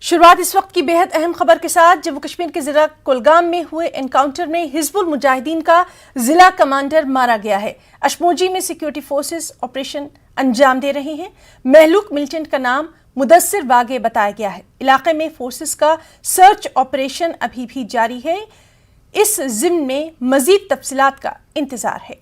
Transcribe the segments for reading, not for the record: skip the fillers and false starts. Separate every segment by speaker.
Speaker 1: शुरुआत इस वक्त की बेहद अहम खबर के साथ। जम्मू कश्मीर के जिला कुलगाम में हुए एनकाउंटर में हिजबुल मुजाहिदीन का जिला कमांडर मारा गया है। अशमोजी में सिक्योरिटी फोर्सेस ऑपरेशन अंजाम दे रहे हैं। महलूक मिलिटेंट का नाम मुदस्सिर वागे बताया गया है। इलाके में फोर्सेस का सर्च ऑपरेशन अभी भी जारी है। इस जिम्न में मजीद तफसीलात का इंतजार है।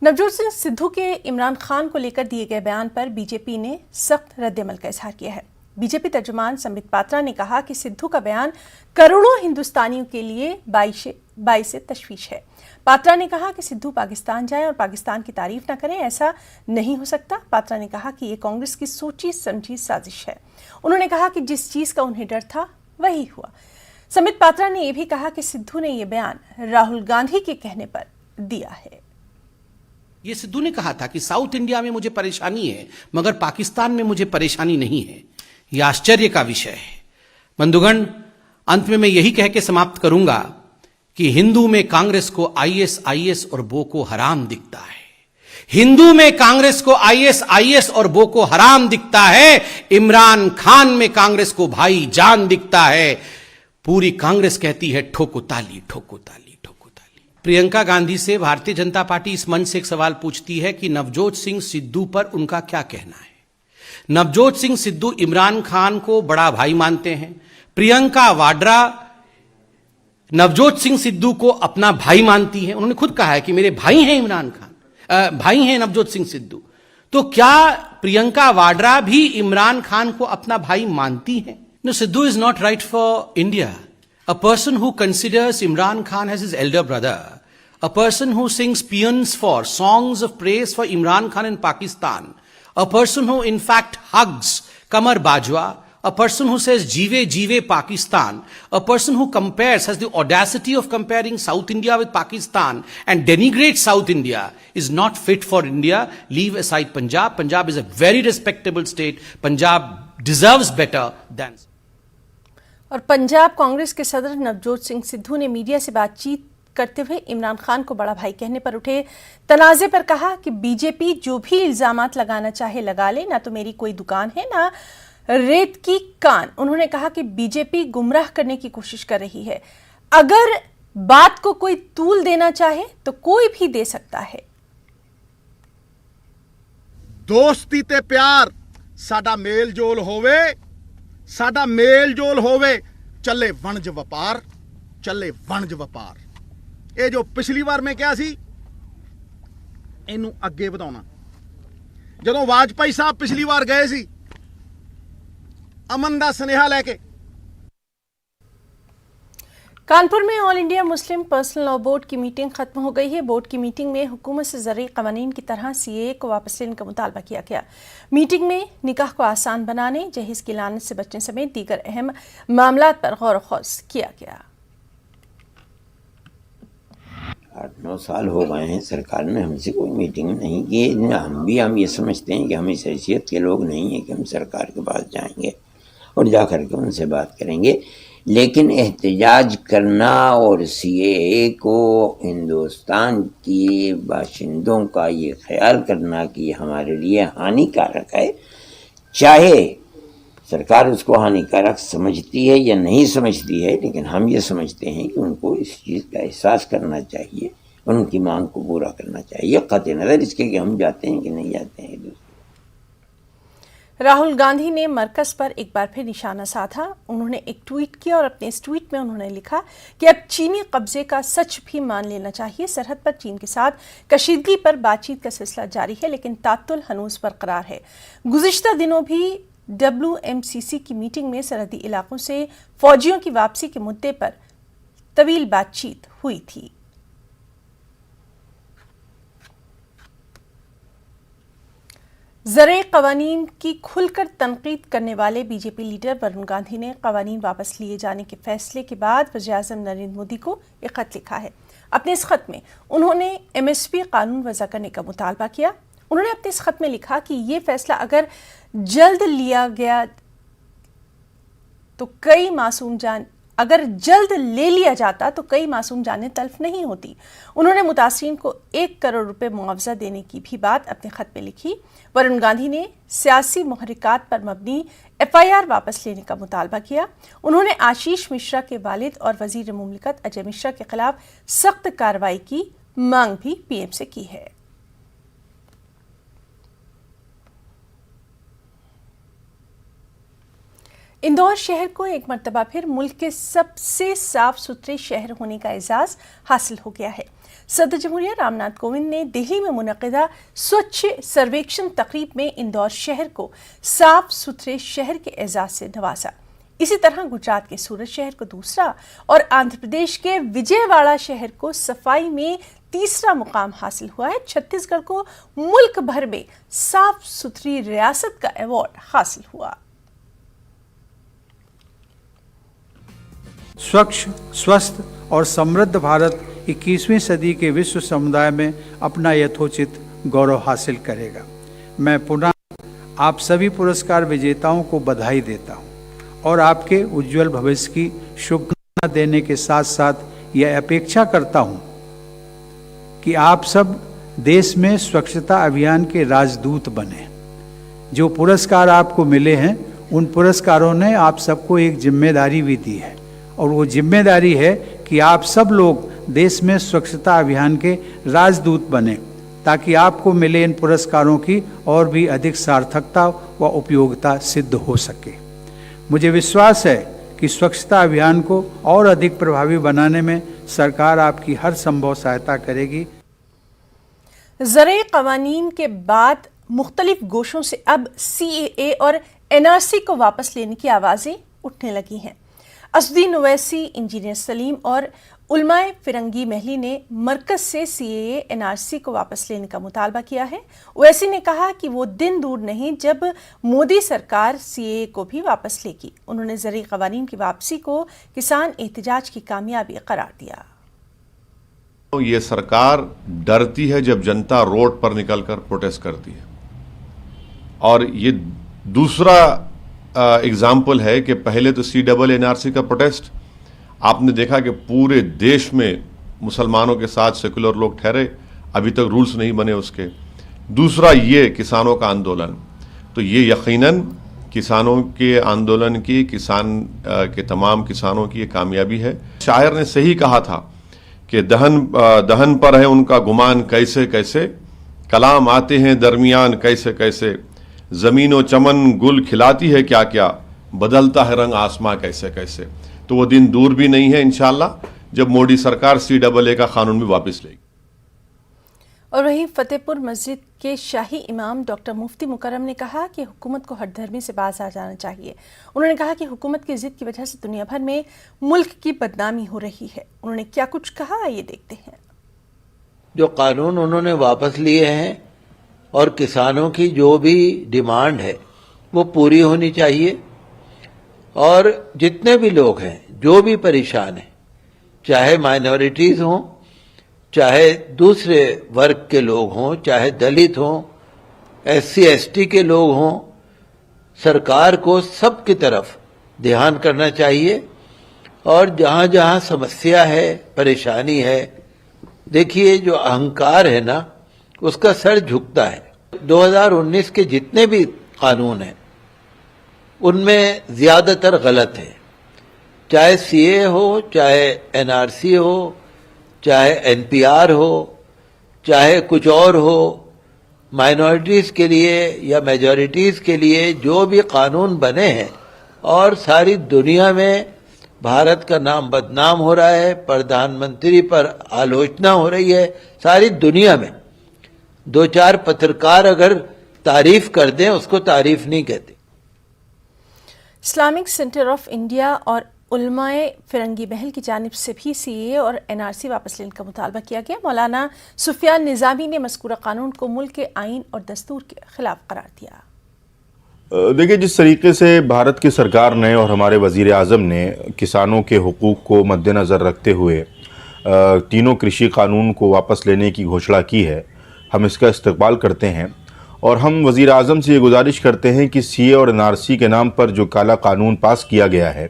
Speaker 1: नवजोत सिंह सिद्धू के इमरान खान को लेकर दिए गए बयान पर बीजेपी ने सख्त रद्दअमल का इजहार किया है। बीजेपी तर्जुमान संबित पात्रा ने कहा कि सिद्धू का बयान करोड़ों हिंदुस्तानियों के लिए बाइस तशवीश है। पात्रा ने कहा कि सिद्धू पाकिस्तान जाए और पाकिस्तान की तारीफ न करें, ऐसा नहीं हो सकता। पात्रा ने कहा कि यह कांग्रेस की सोची समझी साजिश है। उन्होंने कहा कि जिस चीज का उन्हें डर था वही हुआ। संबित पात्रा ने यह भी कहा कि सिद्धू ने यह बयान राहुल गांधी के कहने पर दिया है।
Speaker 2: ये सिद्धू ने कहा था कि साउथ इंडिया में मुझे परेशानी है मगर पाकिस्तान में मुझे परेशानी नहीं है। यह आश्चर्य का विषय है। बंधुगण, अंत में मैं यही कह के समाप्त करूंगा कि हिंदू में कांग्रेस को आईएस और बोको हराम दिखता है। हिंदू में कांग्रेस को आईएस और बोको हराम दिखता है। इमरान खान में कांग्रेस को भाई जान दिखता है। पूरी कांग्रेस कहती है ठोको ताली, ठोको ताली। प्रियंका गांधी से भारतीय जनता पार्टी इस मंच से एक सवाल पूछती है कि नवजोत सिंह सिद्धू पर उनका क्या कहना है। नवजोत सिंह सिद्धू इमरान खान को बड़ा भाई मानते हैं। प्रियंका वाड्रा नवजोत सिंह सिद्धू को अपना भाई मानती है। उन्होंने खुद कहा है कि मेरे भाई हैं इमरान खान, भाई हैं नवजोत सिंह सिद्धू। तो क्या प्रियंका वाड्रा भी इमरान खान को अपना भाई मानती है? No, Sidhu is not right for India. A person who considers Imran Khan as his elder brother, a person who sings paeans for songs of praise for Imran Khan in Pakistan, a person who in fact hugs Qamar Bajwa, a person who says Jeeve Jeeve Pakistan, a person who compares, has the audacity of comparing South India with Pakistan and denigrates South India, is not fit for India. Leave aside Punjab. Punjab is a very respectable state. Punjab deserves better than.
Speaker 1: और पंजाब कांग्रेस के सदर नवजोत सिंह सिद्धू ने media से बातचीत करते हुए इमरान खान को बड़ा भाई कहने पर उठे तनाजे पर कहा कि बीजेपी जो भी इल्जामात लगाना चाहे लगा ले, ना तो मेरी कोई दुकान है ना रेत की कान। उन्होंने कहा कि बीजेपी गुमराह करने की कोशिश कर रही है। अगर बात को कोई तूल देना चाहे तो कोई भी दे सकता है।
Speaker 3: दोस्ती ते प्यार साडा मेल जोल होवे, साडा मेल जोल होवे, चले वणज वपार, चले वणज वपार। ये जो पिछली बार मैं क्या सी, इनू अगे बढ़ाना। जदों वाजपेयी साहब पिछली बार गए सी अमन दा स्नेहा लैके।
Speaker 1: कानपुर में all India Muslim personal law board की मीटिंग खत्म हो गई है। बोर्ड की मीटिंग में हुकूमत से ज़रूरी कवानीन की तरह सीएए को वापस लेने का मुतालबा किया गया। मीटिंग में निकाह को आसान बनाने, जहेज की लानत से बचने समेत दीगर अहम मामलात पर गौर खौज किया गया।
Speaker 4: 8-9 साल हो गए हैं सरकार ने हमसे कोई मीटिंग नहीं की। हम ये समझते हैं कि हम इस हैसियत के लोग नहीं हैं कि हम सरकार के पास जाएंगे और जा कर के उनसे बात करेंगे। लेकिन एहतजाज करना और सीएए को हिंदुस्तान के बाशिंदों का ये ख्याल करना कि हमारे लिए हानिकारक है, चाहे सरकार उसको हानिकारक समझती है या नहीं समझती है, लेकिन हम ये समझते हैं कि उनको इस चीज़ का एहसास करना चाहिए और उनकी मांग को पूरा करना चाहिए, क़त्ई नज़र इसके कि हम जाते हैं कि नहीं जाते हैं।
Speaker 1: राहुल गांधी ने मरकज पर एक बार फिर निशाना साधा। उन्होंने एक ट्वीट किया और अपने इस ट्वीट में उन्होंने लिखा कि अब चीनी कब्जे का सच भी मान लेना चाहिए। सरहद पर चीन के साथ कशीदगी पर बातचीत का सिलसिला जारी है, लेकिन तातुल हनूज बरकरार है। गुज़िश्ता दिनों भी WMCC की मीटिंग में सरहदी इलाकों से फौजियों की वापसी के मुद्दे पर तवील बातचीत हुई थी। ज़रे कवानीन की खुलकर तनकीद करने वाले बीजेपी लीडर वरुण गांधी ने कवानीन वापस लिए जाने के फैसले के बाद वज़ीर-ए-आज़म नरेंद्र मोदी को एक खत लिखा है। अपने इस खत में उन्होंने MSP कानून वज़ा करने का मुतालबा किया। उन्होंने अपने इस खत में लिखा कि ये फैसला अगर जल्द लिया गया तो कई मासूम जान अगर जल्द ले लिया जाता तो कई मासूम जानें तल्फ नहीं होती। उन्होंने मुतासरीन को 1 करोड़ रुपए मुआवजा देने की भी बात अपने खत में लिखी। वरुण गांधी ने सियासी मुहर्रिकात पर मबनी FIR वापस लेने का मुतालबा किया। उन्होंने आशीष मिश्रा के वालिद और वजीर मुमलिकत अजय मिश्रा के खिलाफ सख्त कार्रवाई की मांग भी PM से की है। इंदौर शहर को एक मर्तबा फिर मुल्क के सबसे साफ सुथरे शहर होने का एजाज हासिल हो गया है। सदर जमहूरिया रामनाथ कोविंद ने दिल्ली में मुनक़िदा स्वच्छ सर्वेक्षण तकरीब में इंदौर शहर को साफ सुथरे शहर के एजाज से नवाजा। इसी तरह गुजरात के सूरत शहर को दूसरा और आंध्र प्रदेश के विजयवाड़ा शहर को सफाई में तीसरा मुकाम हासिल हुआ है। छत्तीसगढ़ को मुल्क भर में साफ सुथरी रियासत का अवार्ड हासिल हुआ।
Speaker 5: स्वच्छ, स्वस्थ और समृद्ध भारत 21वीं सदी के विश्व समुदाय में अपना यथोचित गौरव हासिल करेगा। मैं पुनः आप सभी पुरस्कार विजेताओं को बधाई देता हूं और आपके उज्जवल भविष्य की शुभकामना देने के साथ साथ यह अपेक्षा करता हूं कि आप सब देश में स्वच्छता अभियान के राजदूत बने। जो पुरस्कार आपको मिले हैं उन पुरस्कारों ने आप सबको एक जिम्मेदारी भी दी है और वो जिम्मेदारी है कि आप सब लोग देश में स्वच्छता अभियान के राजदूत बने ताकि आपको मिले इन पुरस्कारों की और भी अधिक सार्थकता व उपयोगिता सिद्ध हो सके। मुझे विश्वास है कि स्वच्छता अभियान को और अधिक प्रभावी बनाने में सरकार आपकी हर संभव सहायता करेगी।
Speaker 1: ज़रे क़वानीन के बाद मुख्तलिफ गोशों से अब CAA और NRC को वापस लेने की आवाज़ें उठने लगी हैं। असदुद्दीन ओवैसी, इंजीनियर सलीम और उलमाए फिरंगी महली ने मरकज से CAA NRC को वापस लेने का मुतालबा किया है। ओवैसी ने कहा कि वो दिन दूर नहीं जब मोदी सरकार CAA को भी वापस लेगी। उन्होंने ज़रूरी क़वानीन की वापसी को किसान एहतजाज की कामयाबी करार दिया।
Speaker 6: ये सरकार डरती है जब जनता रोड पर निकलकर प्रोटेस्ट करती है, और ये दूसरा एग्जाम्पल है कि पहले तो CAA NRC का प्रोटेस्ट आपने देखा कि पूरे देश में मुसलमानों के साथ सेकुलर लोग ठहरे, अभी तक रूल्स नहीं बने उसके। दूसरा ये किसानों का आंदोलन, तो ये यकीनन किसानों के आंदोलन की, किसान के तमाम किसानों की ये कामयाबी है। शायर ने सही कहा था कि दहन पर है उनका गुमान कैसे कैसे, कलाम आते हैं दरमियान कैसे कैसे, जमीनो चमन गुल खिलाती है क्या क्या, बदलता है रंग आसमां कैसे कैसे। तो वो दिन दूर भी नहीं है इंशाल्लाह जब मोदी सरकार CAA का कानून भी वापस लेगी।
Speaker 1: और वहीं फतेहपुर मस्जिद के शाही इमाम डॉक्टर मुफ्ती मुकर्रम ने कहा कि हुकूमत को हठधर्मी से बाज आ जाना चाहिए। उन्होंने कहा कि हुकूमत की जिद की वजह से दुनिया भर में मुल्क की बदनामी हो रही है। उन्होंने क्या कुछ कहा, ये देखते हैं।
Speaker 7: जो कानून उन्होंने वापस लिए हैं और किसानों की जो भी डिमांड है वो पूरी होनी चाहिए, और जितने भी लोग हैं जो भी परेशान हैं, चाहे माइनॉरिटीज हों, चाहे दूसरे वर्ग के लोग हों, चाहे दलित हों, SC ST के लोग हों, सरकार को सबकी तरफ ध्यान करना चाहिए। और जहां जहां समस्या है, परेशानी है, देखिए जो अहंकार है ना, उसका सर झुकता है। 2019 के जितने भी कानून हैं उनमें ज्यादातर गलत है, चाहे CAA हो, चाहे NRC हो, चाहे NPR हो, चाहे कुछ और हो। माइनॉरिटीज के लिए या मेजॉरिटीज के लिए जो भी कानून बने हैं, और सारी दुनिया में भारत का नाम बदनाम हो रहा है, प्रधानमंत्री पर आलोचना हो रही है सारी दुनिया में। 2-4 पत्रकार अगर तारीफ कर दें उसको तारीफ नहीं कहते।
Speaker 1: इस्लामिक सेंटर ऑफ इंडिया और उलमाए फिरंगी महल की जानिब से भी CAA और NRC वापस लेने का मुतालबा किया गया। मौलाना सुफियान निज़ामी ने मज़कूरा कानून को मुल्क के आइन और दस्तूर के खिलाफ करार दिया।
Speaker 8: देखिए, जिस तरीके से भारत की सरकार ने और हमारे वज़ीर आज़म ने किसानों के हुकूक़ को मद्देनज़र रखते हुए तीनों कृषि कानून को वापस लेने की घोषणा की है, हम इसका इस्तकबाल करते हैं। और हम वज़ीर आज़म से ये गुजारिश करते हैं कि CAA और NRC के नाम पर जो काला कानून पास किया गया है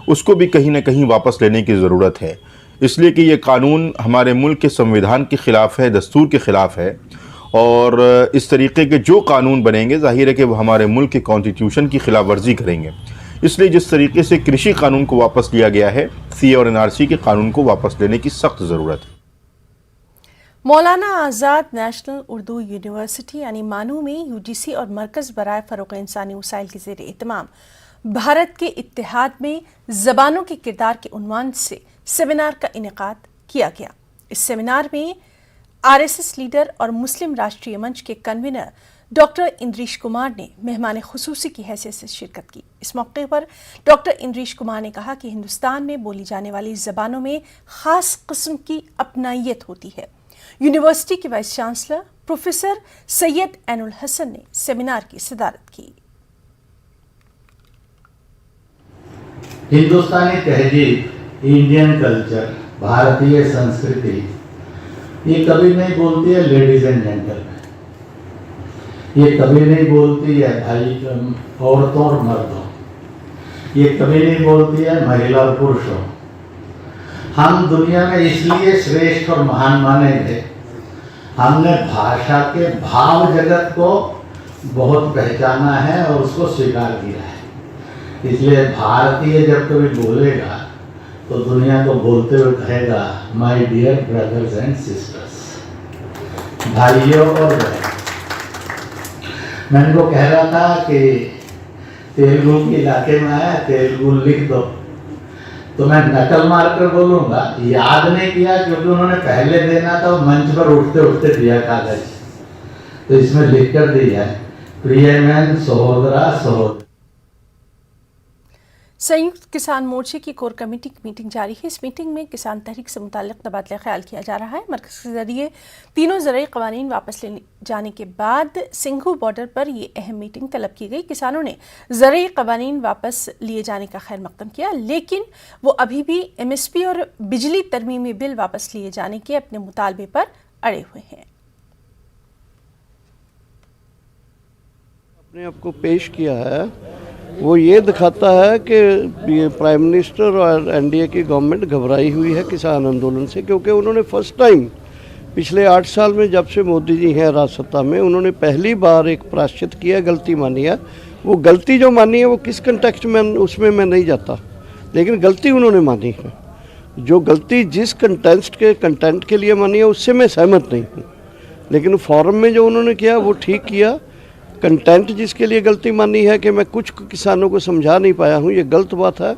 Speaker 8: उसको भी कहीं ना कहीं वापस लेने की ज़रूरत है, इसलिए कि ये कानून हमारे मुल्क के संविधान के ख़िलाफ़ है, दस्तूर के ख़िलाफ़ है। और इस तरीके के जो कानून बनेंगे ज़ाहिर है कि वो हमारे मुल्क के कॉन्स्टिट्यूशन की खिलाफ वर्जी करेंगे। इसलिए जिस तरीके से कृषि कानून को वापस लिया गया है, सीए और एनआरसी के कानून को वापस लेने की सख्त ज़रूरत है।
Speaker 1: मौलाना आज़ाद नेशनल उर्दू यूनिवर्सिटी यानी मानू में यूजीसी और मरकज़ बराए फ़रोग़ इंसानी वसाइल के ज़ेर एहतमाम भारत के इत्तेहाद में ज़बानों के किरदार के उन्वान से सेमिनार का इनेकाद किया गया। इस सेमिनार में आरएसएस लीडर और मुस्लिम राष्ट्रीय मंच के कन्वीनर डॉक्टर इंद्रीश कुमार ने मेहमान खुसूसी की हैसियत से शिरकत की। इस मौके पर डॉक्टर इंद्रीश कुमार ने कहा कि हिंदुस्तान में बोली जाने वाली ज़बानों में ख़ास किस्म की अपनायत होती है। यूनिवर्सिटी के vice chancellor professor Syed Ainul Hasan ने सेमिनार की सदारत की।
Speaker 9: हिंदुस्तानी तहजीब, इंडियन कल्चर, भारतीय संस्कृति ये कभी नहीं बोलती है लेडीज एंड जेंटलमैन, ये कभी नहीं बोलती है भाई औरतों और मर्दों, ये कभी नहीं बोलती है महिला और पुरुषों। हम दुनिया में इसलिए श्रेष्ठ और महान माने गए, हमने भाषा के भाव जगत को बहुत पहचाना है और उसको स्वीकार किया है। इसलिए भारतीय जब कभी बोलेगा तो दुनिया को बोलते हुए कहेगा my dear brothers and sisters, भाइयों और बहनों। मैं इनको कह रहा था कि तेलुगु के इलाके में आया, तेलुगु लिख दो, तो मैं नकल मार कर बोलूँगा, याद नहीं किया क्योंकि उन्होंने पहले देना था, वो मंच पर उठते उठते दिया कागज, तो इसमें लिख कर दिया है प्रिय मैन सहोदरा सहोदर।
Speaker 1: संयुक्त किसान मोर्चे की कोर कमेटी की मीटिंग जारी है। इस मीटिंग में किसान तहरीक से मुताल्लिक़ तबादला ख्याल किया जा रहा है। मरकज़ के जरिए तीनों ज़रई क़वानीन वापस ले जाने के बाद सिंघू बॉर्डर पर ये अहम मीटिंग तलब की गई। किसानों ने ज़रई क़वानीन वापस लिए जाने का खैर मक़दम किया, लेकिन वो अभी भी MSP और बिजली तरमीमी बिल वापस लिए जाने के अपने मुतालबे पर अड़े हुए हैं।
Speaker 10: अपने आप को पेश किया है, वो ये दिखाता है कि ये प्राइम मिनिस्टर और एनडीए की गवर्नमेंट घबराई हुई है किसान आंदोलन से, क्योंकि उन्होंने फर्स्ट टाइम पिछले 8 साल में जब से मोदी जी हैं राज सत्ता में, उन्होंने पहली बार एक प्रायश्चित किया, गलती मानी है। वो गलती जो मानी है वो किस कंटेक्स्ट में, उसमें मैं नहीं जाता, लेकिन गलती उन्होंने मानी है। जो गलती जिस कंटेंट के लिए मानी है उससे मैं सहमत नहीं हूँ, लेकिन फॉरम में जो उन्होंने किया वो ठीक किया। कंटेंट जिसके लिए गलती मानी है कि मैं कुछ किसानों को समझा नहीं पाया हूँ, ये गलत बात है।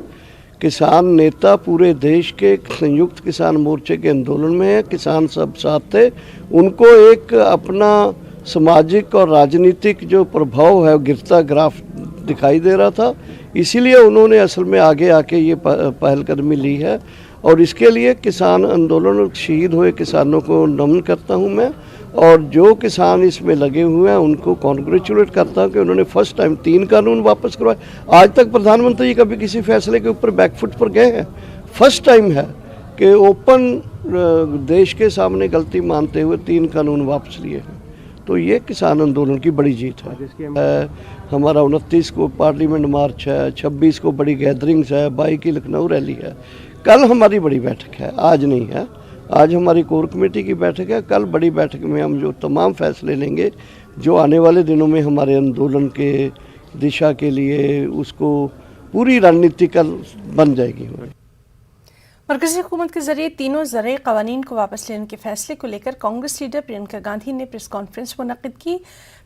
Speaker 10: किसान नेता पूरे देश के संयुक्त किसान मोर्चे के आंदोलन में है, किसान सब साथ थे, उनको एक अपना सामाजिक और राजनीतिक जो प्रभाव है गिरता ग्राफ दिखाई दे रहा था, इसीलिए उन्होंने असल में आगे आके ये पहलकदमी ली है। और इसके लिए किसान आंदोलन शहीद हुए किसानों को नमन करता हूँ मैं, और जो किसान इसमें लगे हुए हैं उनको कॉन्ग्रेचुलेट करता हूँ कि उन्होंने फर्स्ट टाइम 3 कानून वापस करवाए। आज तक प्रधानमंत्री कभी किसी फैसले के ऊपर बैकफुट पर गए हैं? फर्स्ट टाइम है कि ओपन देश के सामने गलती मानते हुए 3 कानून वापस लिए हैं। तो ये किसान आंदोलन की बड़ी जीत है। हमारा 29 को पार्लियामेंट मार्च है, 26 को बड़ी गैदरिंग्स है, 22 की लखनऊ रैली है, कल हमारी बड़ी बैठक है, आज नहीं है। आज हमारी कोर कमेटी की बैठक है, कल बड़ी बैठक में हम जो तमाम फैसले लेंगे जो आने वाले दिनों में हमारे आंदोलन के दिशा के लिए उसको पूरी रणनीति कल बन जाएगी।
Speaker 1: मरकज़ी हुकूमत के जरिए तीनों ज़रई क़वानीन को वापस लेने के फैसले को लेकर कांग्रेस लीडर प्रियंका गांधी ने प्रेस कॉन्फ्रेंस मुनक़िद की।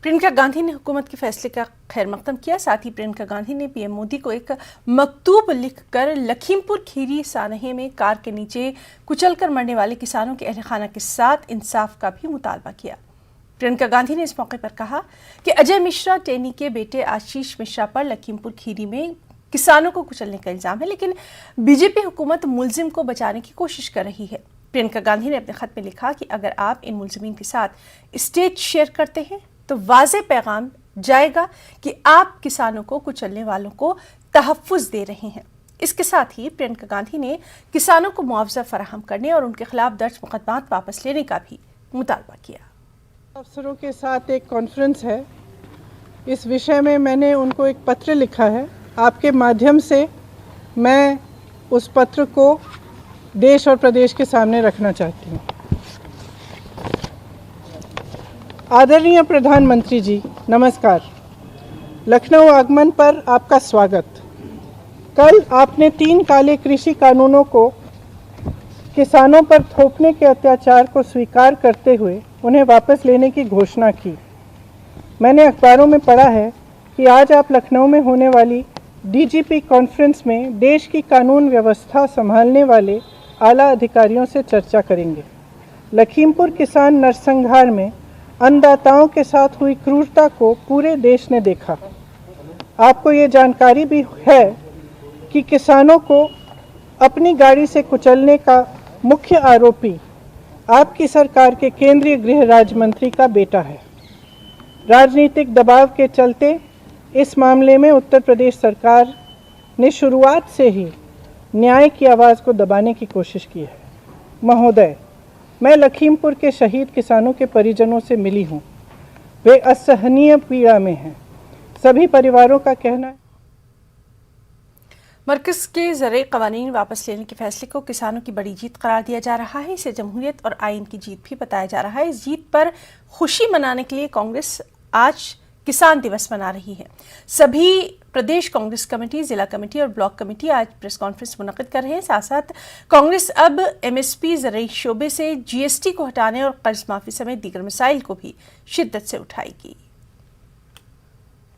Speaker 1: प्रियंका गांधी ने हुकूमत के फैसले का खैर मक़दम किया। साथ ही प्रियंका गांधी ने पीएम मोदी को एक मकतूब लिखकर लखीमपुर खीरी सानहे में कार के नीचे कुचल कर मरने वाले किसानों के अहल खाना के साथ इंसाफ का भी मुतालबा किया। प्रियंका गांधी ने इस मौके पर कहा कि अजय मिश्रा टेनी के बेटे आशीष मिश्रा पर लखीमपुर खीरी में किसानों को कुचलने का इल्ज़ाम है, लेकिन बीजेपी हुकूमत मुलजिम को बचाने की कोशिश कर रही है। प्रियंका गांधी ने अपने खत में लिखा कि अगर आप इन मुलजिमीन के साथ स्टेज शेयर करते हैं तो वाज़े पैगाम जाएगा कि आप किसानों को कुचलने वालों को तहफ़्फ़ुज़ दे रहे हैं। इसके साथ ही प्रियंका गांधी ने किसानों को मुआवजा फराहम करने और उनके खिलाफ दर्ज मुकदमात वापस लेने का भी मुतालबा किया।
Speaker 11: अफसरों के साथ एक कॉन्फ्रेंस है, इस विषय में मैंने उनको एक पत्र लिखा है। आपके माध्यम से मैं उस पत्र को देश और प्रदेश के सामने रखना चाहती हूँ। आदरणीय प्रधानमंत्री जी, नमस्कार। लखनऊ आगमन पर आपका स्वागत। कल आपने 3 काले कृषि कानूनों को किसानों पर थोपने के अत्याचार को स्वीकार करते हुए उन्हें वापस लेने की घोषणा की। मैंने अखबारों में पढ़ा है कि आज आप लखनऊ में होने वाली डीजीपी कॉन्फ्रेंस में देश की कानून व्यवस्था संभालने वाले आला अधिकारियों से चर्चा करेंगे। लखीमपुर किसान नरसंहार में अन्नदाताओं के साथ हुई क्रूरता को पूरे देश ने देखा। आपको ये जानकारी भी है कि किसानों को अपनी गाड़ी से कुचलने का मुख्य आरोपी आपकी सरकार के केंद्रीय गृह राज्य मंत्री का बेटा है। राजनीतिक दबाव के चलते इस मामले में उत्तर प्रदेश सरकार ने शुरुआत से ही न्याय की आवाज़ को दबाने की कोशिश की है। महोदय, मैं लखीमपुर के शहीद किसानों के परिजनों से मिली हूँ। वे असहनीय पीड़ा में हैं। सभी परिवारों का कहना है
Speaker 1: मरकज़ के ज़रिए क़वानीन वापस लेने के फैसले को किसानों की बड़ी जीत करार दिया जा रहा है। इसे जमहूरियत और आइन की जीत भी बताया जा रहा है। इस जीत पर खुशी मनाने के लिए कांग्रेस आज किसान दिवस मना रही है। सभी प्रदेश कांग्रेस कमेटी, जिला कमेटी और ब्लॉक कमेटी आज प्रेस कॉन्फ्रेंस मुनक़िद कर रहे हैं। साथ साथ कांग्रेस अब एमएसपी ज़रूरी शोबे से जीएसटी को हटाने और कर्ज माफ़ी समेत दीगर मसाइल को भी शिद्दत से उठाएगी।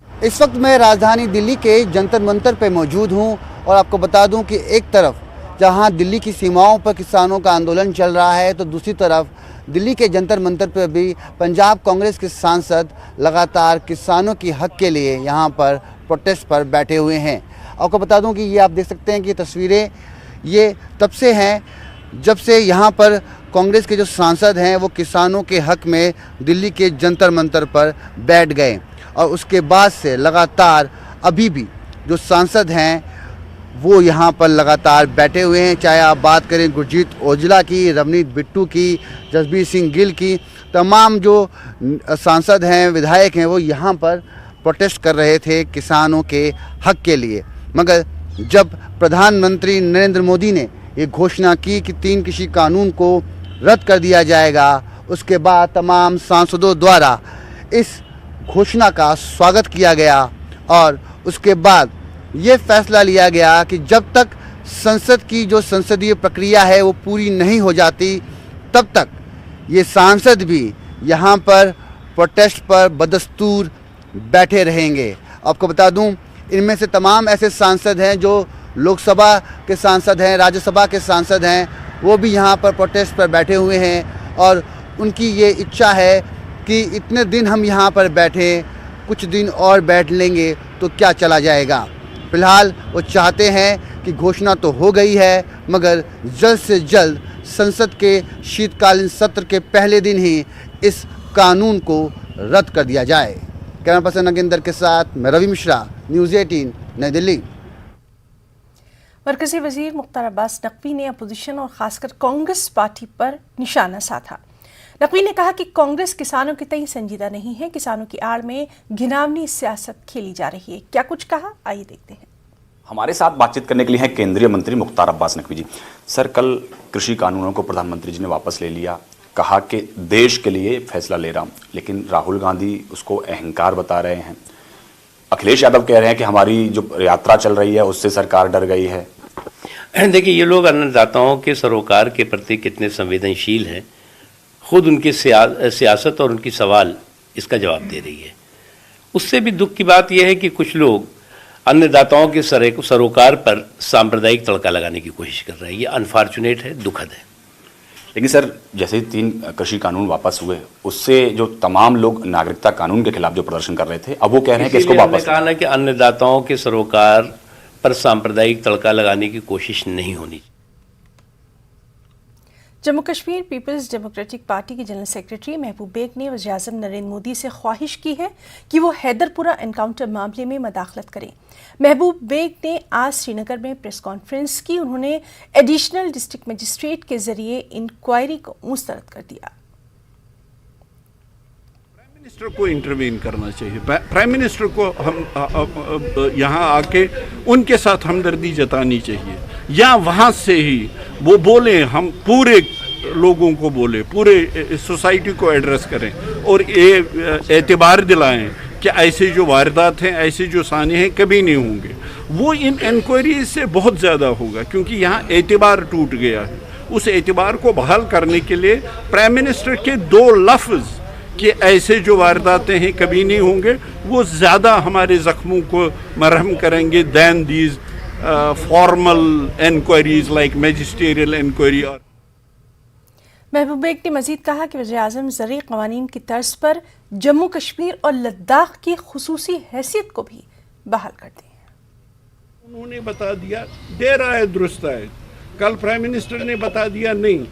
Speaker 12: इस वक्त मैं राजधानी दिल्ली के जंतर मंतर पे मौजूद हूं और आपको बता दूं कि एक तरफ जहां दिल्ली की सीमाओं पर किसानों का आंदोलन चल रहा है, तो दूसरी तरफ दिल्ली के जंतर मंतर पर भी पंजाब कांग्रेस के सांसद लगातार किसानों की हक के लिए यहां पर प्रोटेस्ट पर बैठे हुए हैं। आपको बता दूं कि ये आप देख सकते हैं कि ये तस्वीरें ये तब से हैं जब से यहां पर कांग्रेस के जो सांसद हैं वो किसानों के हक में दिल्ली के जंतर मंतर पर बैठ गए और उसके बाद से लगातार अभी भी जो सांसद हैं वो यहाँ पर लगातार बैठे हुए हैं। चाहे आप बात करें गुरजीत औजला की, रवनीत बिट्टू की, जसबीर सिंह गिल की, तमाम जो सांसद हैं, विधायक हैं, वो यहाँ पर प्रोटेस्ट कर रहे थे किसानों के हक के लिए। मगर जब प्रधानमंत्री नरेंद्र मोदी ने ये घोषणा की कि 3 कृषि कानून को रद्द कर दिया जाएगा, उसके बाद तमाम सांसदों द्वारा इस घोषणा का स्वागत किया गया और उसके बाद ये फैसला लिया गया कि जब तक संसद की जो संसदीय प्रक्रिया है वो पूरी नहीं हो जाती, तब तक ये सांसद भी यहाँ पर प्रोटेस्ट पर बदस्तूर बैठे रहेंगे। आपको बता दूं, इनमें से तमाम ऐसे सांसद हैं जो लोकसभा के सांसद हैं, राज्यसभा के सांसद हैं, वो भी यहाँ पर प्रोटेस्ट पर बैठे हुए हैं और उनकी ये इच्छा है कि इतने दिन हम यहाँ पर बैठे, कुछ दिन और बैठ लेंगे तो क्या चला जाएगा। फिलहाल वो चाहते हैं कि घोषणा तो हो गई है, मगर जल्द से जल्द संसद के शीतकालीन सत्र के पहले दिन ही इस कानून को रद्द कर दिया जाए। कैमरा पर्सन नगेंद्र के साथ मैं रवि मिश्रा, न्यूज़ 18, नई दिल्ली।
Speaker 1: मरकज़ी वज़ीर मुख्तार अब्बास नकवी ने अपोजिशन और खासकर कांग्रेस पार्टी पर निशाना साधा। नकवी ने कहा कि कांग्रेस किसानों के तय संजीदा नहीं है, किसानों की आड़ में घिनौनी सियासत खेली जा रही है। क्या कुछ कहा, आइए देखते हैं।
Speaker 13: हमारे साथ बातचीत करने के लिए हैं केंद्रीय मंत्री मुख्तार अब्बास नकवी जी। सर, कल कृषि कानूनों को प्रधानमंत्री जी ने वापस ले लिया, कहा कि देश के लिए फैसला ले रहा हूं, लेकिन राहुल गांधी उसको अहंकार बता रहे हैं। अखिलेश यादव कह रहे हैं कि हमारी जो यात्रा चल रही है उससे सरकार डर गई है।
Speaker 14: देखिए, ये लोग अन्नदाताओं के सरोकार के प्रति कितने संवेदनशील हैं, खुद उनकी सियासत और उनकी सवाल इसका जवाब दे रही है। उससे भी दुख की बात यह है कि कुछ लोग अन्नदाताओं के सरोकार पर सांप्रदायिक तड़का लगाने की कोशिश कर रहे हैं। ये अनफॉर्चुनेट है, दुखद है।
Speaker 13: लेकिन सर, जैसे 3 कृषि कानून वापस हुए, उससे जो तमाम लोग नागरिकता कानून के खिलाफ जो प्रदर्शन कर रहे थे, अब वो कह रहे हैं कि इसको वापस
Speaker 14: कहा ना कि अन्नदाताओं के सरोकार पर सांप्रदायिक तड़का लगाने की कोशिश नहीं होनी।
Speaker 1: जम्मू कश्मीर पीपल्स डेमोक्रेटिक पार्टी के जनरल सेक्रेटरी महबूब बेग ने वज़ीर-ए-आज़म नरेंद्र मोदी से ख्वाहिश की है कि वो हैदरपुरा एनकाउंटर मामले में मदाखलत करें। महबूब बेग ने आज श्रीनगर में प्रेस कॉन्फ्रेंस की। उन्होंने एडिशनल डिस्ट्रिक्ट मजिस्ट्रेट के जरिए इंक्वायरी को मुस्तरद कर दिया।
Speaker 15: प्राइम मिनिस्टर को इंटरवीन करना चाहिए। प्राइम मिनिस्टर को हम यहाँ आके उनके साथ हमदर्दी जतानी चाहिए। या वहाँ से ही वो बोले, हम पूरे लोगों को बोले, पूरे सोसाइटी को एड्रेस करें और ये एतबार दिलाएं कि ऐसे जो वारदात हैं, ऐसे जो साने हैं कभी नहीं होंगे। वो इन इंक्वायरी से बहुत ज़्यादा होगा, क्योंकि यहाँ एतबार टूट गया है। उस एतबार को बहाल करने के लिए प्राइम मिनिस्टर के 2 लफ्ज़ कि ऐसे जो वारदातें हैं कभी नहीं होंगे, वो ज़्यादा हमारे ज़ख्मों को मरहम करेंगे then these formal inquiries like magisterial inquiry. और
Speaker 1: महबूब बेग ने मजीद कहा कि वज़ीर-ए-आज़म ज़रूरी क़वानीन की तर्ज पर जम्मू कश्मीर और लद्दाख की खुसूसी हैसियत को भी बहाल कर दी है।
Speaker 15: उन्होंने बता दिया, देर आए दुरुस्त आए। कल प्राइम मिनिस्टर ने बता दिया नहीं,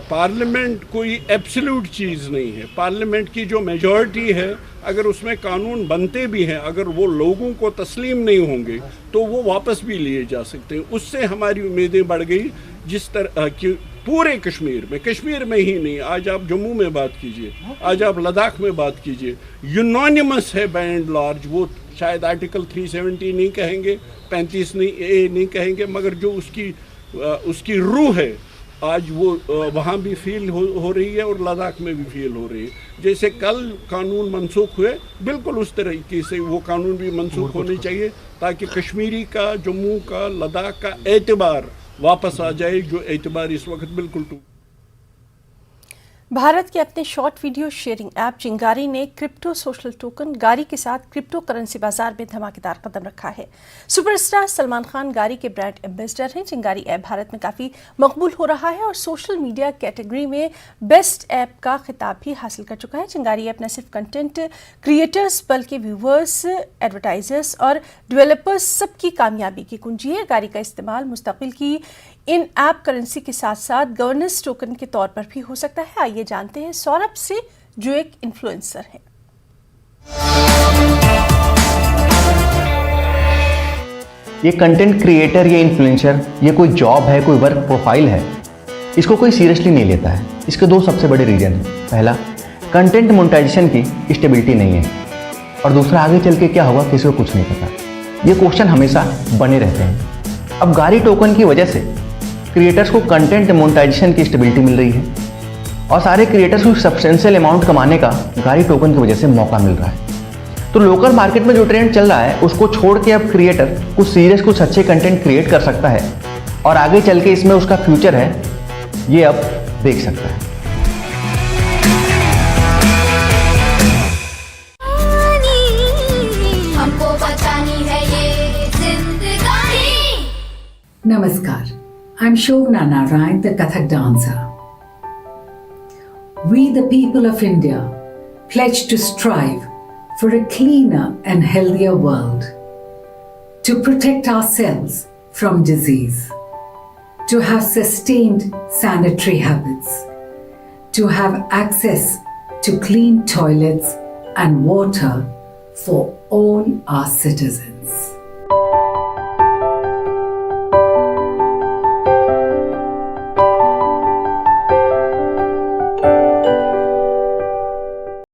Speaker 15: पार्लियामेंट कोई एब्सोल्यूट चीज़ नहीं है। पार्लियामेंट की जो मेजॉरिटी है, अगर उसमें कानून बनते भी हैं, अगर वो लोगों को तस्लीम नहीं होंगे तो वो वापस भी लिए जा सकते हैं। उससे हमारी उम्मीदें बढ़ गई। जिस तरह की पूरे कश्मीर में ही नहीं, आज आप जम्मू में बात कीजिए, आज आप लद्दाख में बात कीजिए, यूनानिमस है बाय एंड लार्ज। वो शायद आर्टिकल 370 नहीं कहेंगे, 35 नहीं कहेंगे, मगर जो उसकी रूह है आज वो वहाँ भी फील हो रही है और लद्दाख में भी फील हो रही है। जैसे कल कानून मनसूख हुए, बिल्कुल उस तरीके से वो कानून भी मनसूख होने चाहिए, ताकि कश्मीरी का, जम्मू का, लद्दाख का एतबार वापस आ जाए, जो एतबार इस वक्त बिल्कुल टूट।
Speaker 1: भारत के अपने शॉर्ट वीडियो शेयरिंग ऐप चिंगारी ने क्रिप्टो सोशल टोकन गारी के साथ क्रिप्टो करेंसी बाजार में धमाकेदार कदम रखा है। सुपरस्टार सलमान खान गारी के ब्रांड एम्बेसडर हैं। चिंगारी ऐप भारत में काफ़ी मकबूल हो रहा है और सोशल मीडिया कैटेगरी में बेस्ट ऐप का खिताब भी हासिल कर चुका है। चिंगारी ऐप न सिर्फ कंटेंट क्रिएटर्स बल्कि व्यूवर्स, एडवर्टाइजर्स और डेवलपर्स सबकी कामयाबी की कुंजी है। गारी का इस्तेमाल मुस्तकिल की इन ऐप करेंसी के साथ साथ गवर्नेंस टोकन के तौर पर भी हो सकता है। आइए जानते हैं सौरभ से, जो एक इन्फ्लुएंसर है।
Speaker 16: ये कंटेंट क्रिएटर, ये इन्फ्लुएंसर, ये कोई जॉब है, कोई वर्क प्रोफाइल है, इसको कोई सीरियसली नहीं लेता है। इसके 2 सबसे बड़े रीजन हैं। पहला, कंटेंट मोनेटाइजेशन की स्टेबिलिटी नहीं है, और दूसरा, आगे चल के क्या होगा किसी को कुछ नहीं पता। ये क्वेश्चन हमेशा बने रहते हैं। अब गारी टोकन की वजह से क्रिएटर्स को कंटेंट मोनेटाइजेशन की स्टेबिलिटी मिल रही है और सारे क्रिएटर्स को सब्सटेंशियल अमाउंट कमाने का गारी टोकन की वजह से मौका मिल रहा है। तो लोकल मार्केट में जो ट्रेंड चल रहा है उसको छोड़ के अब क्रिएटर कुछ सीरियस, कुछ अच्छे कंटेंट क्रिएट कर सकता है और आगे चल के इसमें उसका फ्यूचर है, ये अब देख सकता है।
Speaker 17: हमको बचानी है ये जिंदगानी।
Speaker 18: Namaskar, I'm Shobna Narayan, the Kathak dancer. We, the people of India, pledge to strive for a cleaner and healthier world, to protect ourselves from disease, to have sustained sanitary habits, to have access to clean toilets and water for all our citizens.